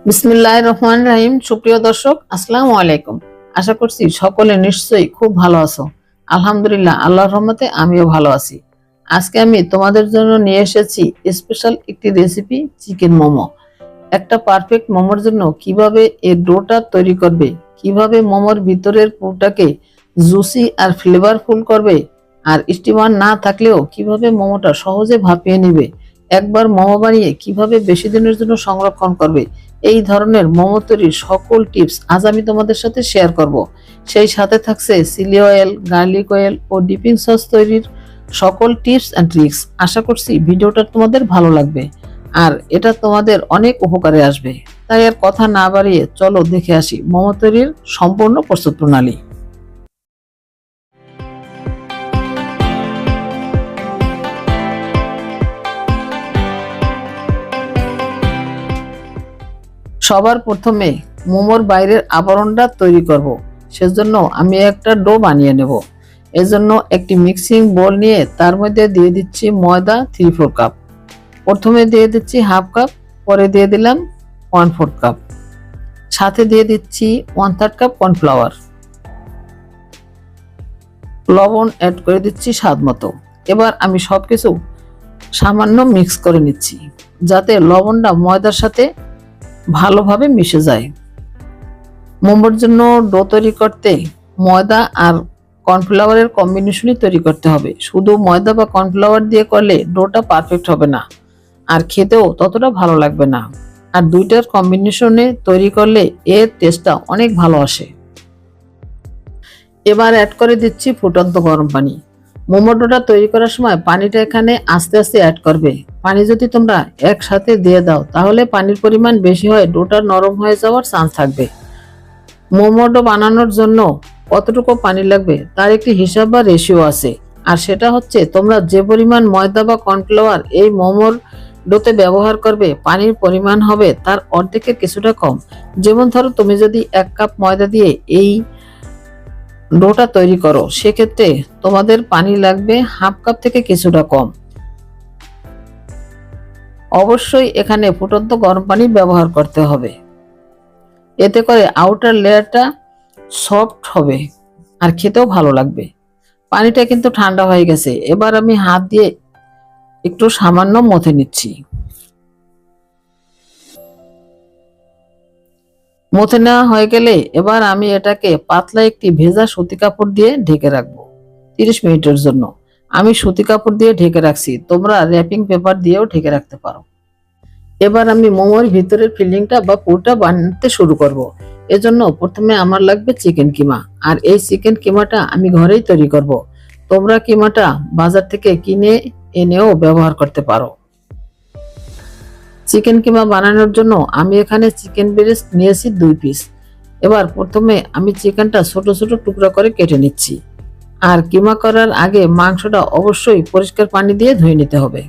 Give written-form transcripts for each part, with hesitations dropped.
বিসমিল্লাহির রহমানির রহিম। সুপ্রিয় দর্শক, আসসালামু আলাইকুম। আশা করছি সকলে নিশ্চয়ই খুব ভালো আছো। আলহামদুলিল্লাহ, আল্লাহর রহমতে আমিও ভালো আছি। আজকে আমি তোমাদের জন্য নিয়ে এসেছি স্পেশাল একটি রেসিপি, চিকেন মোমো। একটা পারফেক্ট মোমোর জন্য কিভাবে এর ডোটা তৈরি করবে, কিভাবে মোমোর ভিতরের পুরটাকে জুসি আর ফ্লেভারফুল করবে, আর স্টিমার না থাকলেও কিভাবে মোমোটা সহজে ভাপিয়ে নেবে, একবার মোমো বানিয়ে কিভাবে বেশি দিনের জন্য সংরক্ষণ করবে, এই ধরনের মোমো তৈরির সকল টিপস আজ আমি তোমাদের সাথে শেয়ার করব। সেই সাথে থাকছে চিলি অয়েল, গার্লিক অয়েল ও ডিপিং সস তৈরির সকল টিপস অ্যান্ড ট্রিক্স। আশা করছি ভিডিওটা তোমাদের ভালো লাগবে আর এটা তোমাদের অনেক উপকারে আসবে। তাই আর কথা না বাড়িয়ে চলো দেখে আসি মোমো তৈরির সম্পূর্ণ প্রস্তুত প্রণালী। সবার প্রথমে মোমোর বাইরের আবরণটা তৈরি করব। সেজন্য আমি একটা ডো বানিয়ে নেব। এজন্য একটি মিক্সিং বোল নিয়ে তার মধ্যে দিয়ে দিচ্ছি ময়দা 3/4 কাপ। প্রথমে দিয়ে দিচ্ছি হাফ কাপ, পরে দিয়ে দিলাম 1/4 কাপ, সাথে দিয়ে দিচ্ছি 1/3 কাপ কর্নফ্লাওয়ার। লবণ অ্যাড করে দিচ্ছি স্বাদ মতো। এবার আমি সবকিছু সামান্য মিক্স করে নিচ্ছি যাতে লবণটা ময়দার সাথে ভালোভাবে মিশে যায়। মোমোর জন্য ডো তৈরি করতে ময়দা আর কর্নফ্লাওয়ারের কম্বিনেশনই তৈরি করতে হবে। শুধু ময়দা বা কর্নফ্লাওয়ার দিয়ে করলে ডোটা পারফেক্ট হবে না আর খেতেও ততটা ভালো লাগবে না। আর দুইটার কম্বিনেশনে তৈরি করলে এর টেস্টটা অনেক ভালো আসে। এবার অ্যাড করে দিচ্ছি ফুটন্ত গরম পানি। মোমো ডোটা তৈরি করার সময় পানিটা এখানে আস্তে আস্তে অ্যাড করবে। পানি যদি তোমরা একসাথে দিয়ে দাও তাহলে পানির পরিমাণ বেশি হয় ডোটা নরম হয়ে যাওয়ার চান্স থাকবে। মোমো ডো বানানোর জন্য কতটুকু পানি লাগবে তার একটি হিসাব বা রেশিও আছে, আর সেটা হচ্ছে তোমরা যে পরিমাণ ময়দা বা কর্নফ্লাওয়ার এই মোমোর ডোতে ব্যবহার করবে পানির পরিমাণ হবে তার অর্ধেকের কিছুটা কম। যেমন ধরো তুমি যদি 1 কাপ ময়দা দিয়ে এই ডোটা তৈরি করো সেক্ষেত্রে তোমাদের পানি লাগবে হাফ কাপ থেকে কিছুটা কম। অবশ্যই এখানে ফুটন্ত গরম পানি ব্যবহার করতে হবে, এতে করে আউটার লেয়ারটা সফট হবে আর খেতেও ভালো লাগবে। পানিটা কিন্তু ঠান্ডা হয়ে গেছে। এবার আমি হাত দিয়ে একটু সামান্য মথে নিচ্ছি। মথে নেওয়া হয়ে গেলে এবার আমি এটাকে পাতলা একটি ভেজা সুতি কাপড় দিয়ে ঢেকে রাখবো 30 মিনিটের জন্য। আমি সুতি কাপড় দিয়ে ঢেকে রাখছি, তোমরা র্যাপিং পেপার দিয়েও ঢেকে রাখতে পারো। এবার আমি মোমোর ভিতরের ফিলিংটা বা পুরটা বানাতে শুরু করব। এজন্য প্রথমে আমার লাগবে চিকেন কিমা, আর এই চিকেন কিমাটা আমি ঘরেই তৈরি করব। তোমরা কিমাটা বাজার থেকে কিনে এনেও ব্যবহার করতে পারো। চিকেন কিমা বানানোর জন্য আমি এখানে চিকেন ব্রেস্ট নিয়েছি 2 পিস। এবার প্রথমে আমি চিকেনটা ছোট ছোট টুকরা করে কেটে নিচ্ছি। আর কিমা করার আগে মাংসটা অবশ্যই পরিষ্কার পানি দিয়ে ধুয়ে নিতে হবে।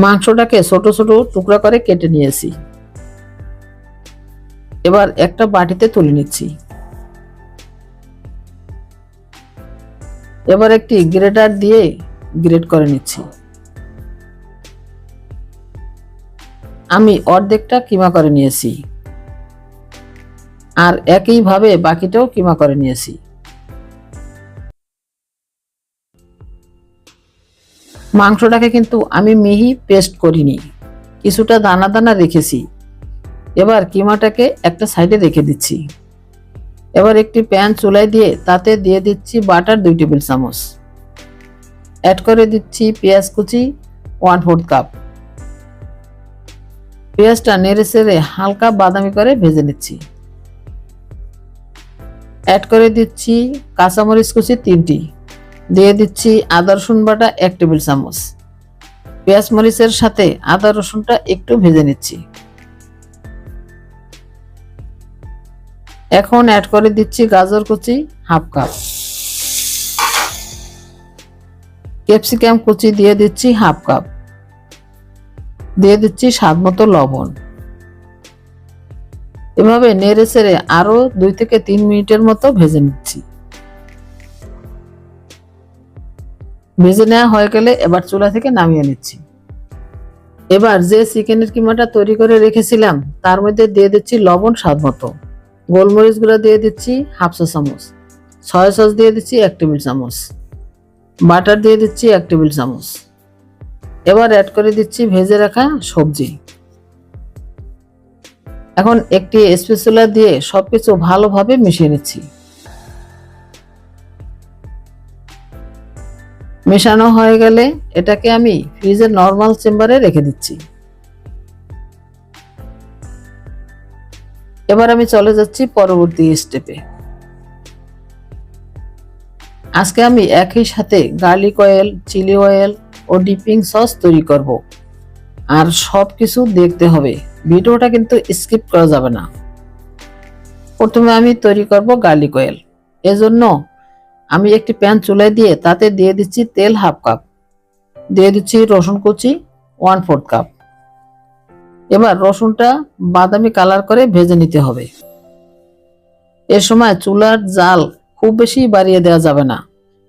মাংসটাকে ছোট ছোট টুকরা করে কেটে নিয়েছি। এবার একটা বাটিতে তুলে নিচ্ছি। এবার একটি গ্রেটার দিয়ে গ্রেট করে নিচ্ছি। আমি অর্ধেকটা কিমা করে নিয়েছি আর একইভাবে বাকিটাও কিমা করে নিয়েছি। মাংসটাকে কিন্তু আমি মিহি পেস্ট করিনি, কিছুটা দানা দানা রেখেছি। এবার কিমাটাকে একটা সাইডে রেখে দিচ্ছি। এবার একটি প্যান চুলায় দিয়ে তাতে দিয়ে দিচ্ছি বাটার 2 টেবিল চামচ। অ্যাড করে দিচ্ছি পেঁয়াজ কুচি 1/4 কাপ। পেঁয়াজটা নেড়ে চেড়ে হালকা বাদামি করে ভেজে নিচ্ছি। অ্যাড করে দিচ্ছি কাঁচামরিচ কুচি 3টি। দিয়ে দিচ্ছি আদা রসুন বাটা 1 টেবিল চামচ। পেঁয়াজ মরিচের সাথে আদা রসুনটা একটু ভেজে নিচ্ছি। এখন অ্যাড করে দিচ্ছি গাজর কুচি হাফ কাপ। ক্যাপসিকাম কুচি দিয়ে দিচ্ছি হাফ কাপ। দিয়ে দিচ্ছি স্বাদ মতো লবণ। এভাবে নেড়ে চেড়ে আরো 2 থেকে 3 মিনিটের মতো ভেজে নিচ্ছি। ভেজে নেওয়া হয়ে গেলে এবার চুলা থেকে নামিয়ে নিচ্ছি। এবার যে চিকেনের কিমাটা তৈরি করে রেখেছিলাম তার মধ্যে দিয়ে দিচ্ছি লবণ স্বাদ মতো, গোলমরিচ গুঁড়া দিয়ে দিচ্ছি হাফ চা চামচ, সয়া সস দিয়ে দিচ্ছি 1 টেবিল চামচ, বাটার দিয়ে দিচ্ছি 1 টেবিল চামচ। এবার অ্যাড করে দিচ্ছি ভেজে রাখা সবজি। এখন একটি স্প্যাচুলা দিয়ে সবকিছু ভালোভাবে মিশিয়ে নিচ্ছি। মেশানো হয়ে গেলে এটাকে আমি ফ্রিজের নরমাল চেম্বারে রেখে দিচ্ছি। এবার আমি চলে যাচ্ছি পরবর্তী স্টেপে। আজকে আমি একই সাথে গার্লিক অয়েল, চিলি অয়েল ও ডিপিং সস তৈরি করব। আর সবকিছু দেখতে হবে, ভিডিওটা কিন্তু স্কিপ করা যাবে না। প্রথমে আমি তৈরি করব গার্লিক অয়েল। এজন্য আমি একটি প্যান চুলায় দিয়ে তাতে দিয়ে দিচ্ছি তেল হাফ কাপ, দিয়ে দিচ্ছি রসুন কুচি 1/4 কাপ। এবার রসুনটা বাদামি কালার করে ভেজে নিতে হবে। এ সময় চুলার জাল খুব বেশি বাড়িয়ে দেওয়া যাবে না,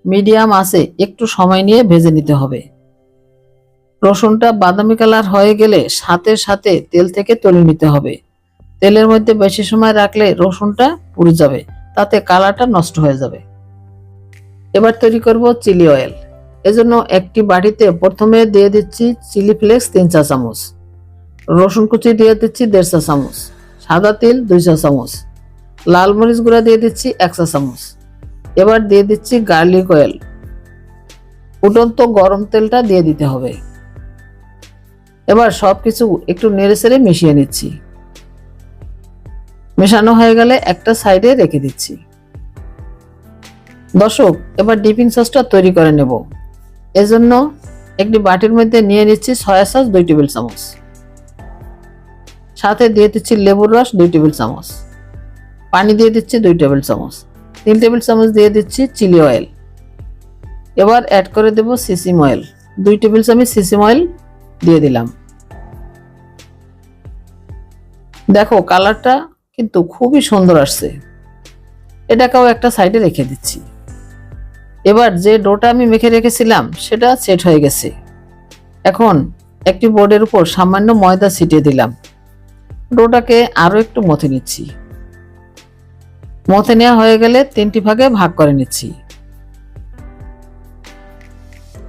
মিডিয়াম আছে একটু সময় নিয়ে ভেজে নিতে হবে। রসুনটা বাদামি কালার হয়ে গেলে সাথে সাথে তেল থেকে তুলে নিতে হবে। তেলের মধ্যে বেশি সময় রাখলে রসুনটা পুড়ে যাবে, তাতে কালারটা নষ্ট হয়ে যাবে। এবার তৈরি করব চিলি অয়েল। এজন্য একটি বাটিতে প্রথমে দিয়ে দিচ্ছি চিলি ফ্লেক্স 3 চা চামচ, রসুন কুচি দিয়ে দিচ্ছি 1.5 চা চামচ, সাদা তিল 2 চা চামচ, লাল মরিচ গুঁড়া দিয়ে দিচ্ছি 1 চা চামচ। এবার দিয়ে দিচ্ছি গার্লিক অয়েল। ফুটন্ত গরম তেলটা দিয়ে দিতে হবে। এবার সবকিছু একটু নেড়েচেড়ে মিশিয়ে নিচ্ছি। মেশানো হয়ে গেলে একটা সাইডে রেখে দিচ্ছি। দর্শক, এবার ডিপিং সসটা তৈরি করে নেব। এজন্য একটি বাটির মধ্যে নিয়ে নিচ্ছি সয়া সস 2 টেবিল চামচ, সাথে দিয়ে দিচ্ছি লেবুর রস 2 টেবিল চামচ, পানি দিয়ে দিচ্ছি 2 টেবিল চামচ, 3 টেবিল চামচ দিয়ে দিচ্ছি চিলি অয়েল। এবার অ্যাড করে দেব সিসিম অয়েল, 2 টেবিল চামচ সিসিম অয়েল দিয়ে দিলাম। দেখো কালারটা কিন্তু খুবই সুন্দর আসছে। এটাকেও একটা সাইডে রেখে দিচ্ছি। এবার যে ডোটা আমি মেখে রেখেছিলাম সেটা সেট হয়ে গেছে। এখন একটি বোর্ডের উপর সামান্য ময়দা ছিটিয়ে দিলাম। ডোটাকে আরো একটু মথে নিচ্ছি। মথে নেওয়া হয়ে গেলে 3টি ভাগে ভাগ করে নিচ্ছি।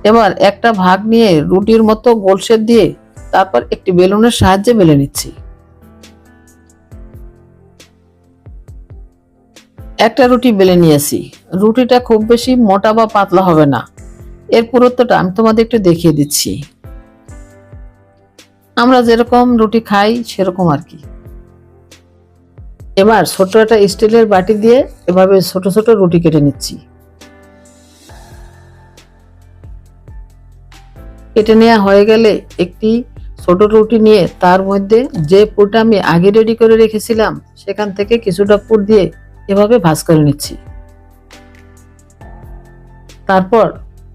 এবার একটা ভাগ নিয়ে রুটির মতো গোল শেপ দিয়ে তারপর একটি বেলুনের সাহায্যে বেলে নিচ্ছি। একটা রুটি বেলে নিয়েছি। রুটিটা খুব বেশি মোটা বা পাতলা হবে না। এর পুরুত্বটা আমি তোমাদের একটু দেখিয়ে দিচ্ছি। আমরা যেরকম রুটি খাই সেরকম আর কি। এবার ছোট একটা স্টিলের বাটি দিয়ে এভাবে ছোট ছোট রুটি কেটে নিচ্ছি। কেটে নেওয়া হয়ে গেলে একটি ছোট রুটি নিয়ে তার মধ্যে যে পুরটা আমি আগে রেডি করে রেখেছিলাম সেখান থেকে কিছুটা পুর দিয়ে এভাবে ভাঁজ করে নিচ্ছি। তারপর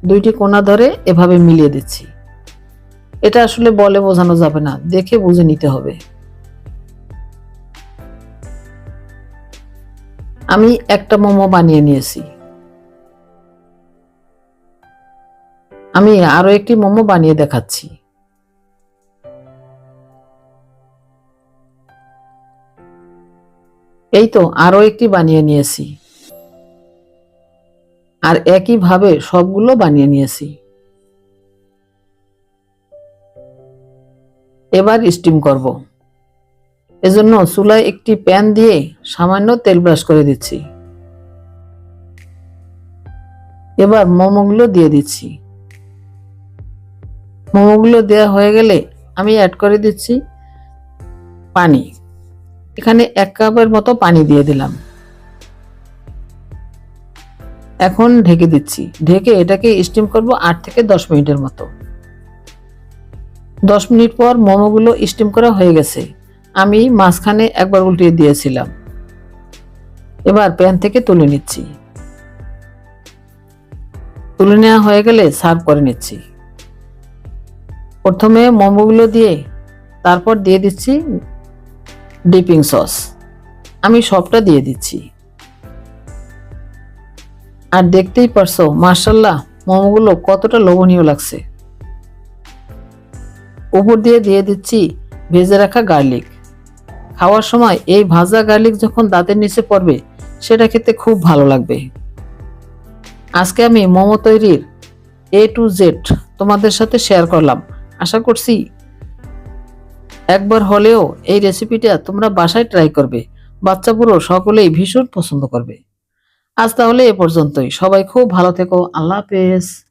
2টি কোণা ধরে এভাবে মিলিয়ে দিচ্ছি। এটা আসলে বলে বোঝানো যাবে না, দেখে বুঝে নিতে হবে। আমি একটা মোমো বানিয়ে নিয়েছি। আমি আরো একটি মোমো বানিয়ে দেখাচ্ছি। এই তো আরো একটি বানিয়ে নিয়েছি। আর একই ভাবে সবগুলো বানিয়ে নিয়েছি। এবার স্টিম করব। এজন্য চুলায় একটি প্যান দিয়ে সামান্য তেল ব্রাশ করে দিচ্ছি। এবার মোমোগুলো দিয়ে দিচ্ছি। মোমোগুলো দেওয়া হয়ে গেলে আমি অ্যাড করে দিচ্ছি পানি। এখানে 1 কাপের মতো পানি দিয়ে দিলাম। এখন ঢেকে দিচ্ছি। ঢেকে এটাকে স্টিম করব 8 থেকে 10 মিনিটের মতো। 10 মিনিট পর মোমোগুলো স্টিম করা হয়ে গেছে। আমি মাঝখানে একবার উল্টিয়ে দিয়েছিলাম। এবার প্যান থেকে তুলে নিচ্ছি। তুলে নেওয়া হয়ে গেলে সার্ভ করে নিচ্ছি। প্রথমে মোমোগুলো দিয়ে তারপর দিয়ে দিচ্ছি ডিপিং সস। আমি সবটা দিয়ে দিচ্ছি। আর দেখতেই পারছো মাশাআল্লাহ মোমোগুলো কতটা লোভনীয় লাগছে। উপর দিয়ে দিয়ে দিচ্ছি ভেজে রাখা গার্লিক। খাওয়ার সময় এই ভাজা গার্লিক যখন দাঁতের নিচে পড়বে সেটা খেতে খুব ভালো লাগবে। আজকে আমি মোমো তৈরির A to Z তোমাদের সাথে শেয়ার করলাম। আশা করছি একবার হলেও এই রেসিপিটা তোমরা বাসায় ট্রাই করবে। বাচ্চা বুড়ো সকলেই ভীষণ পছন্দ করবে। আজ তাহলে এ পর্যন্তই। সবাই খুব ভালো থেকো। আল্লাহ হাফেজ।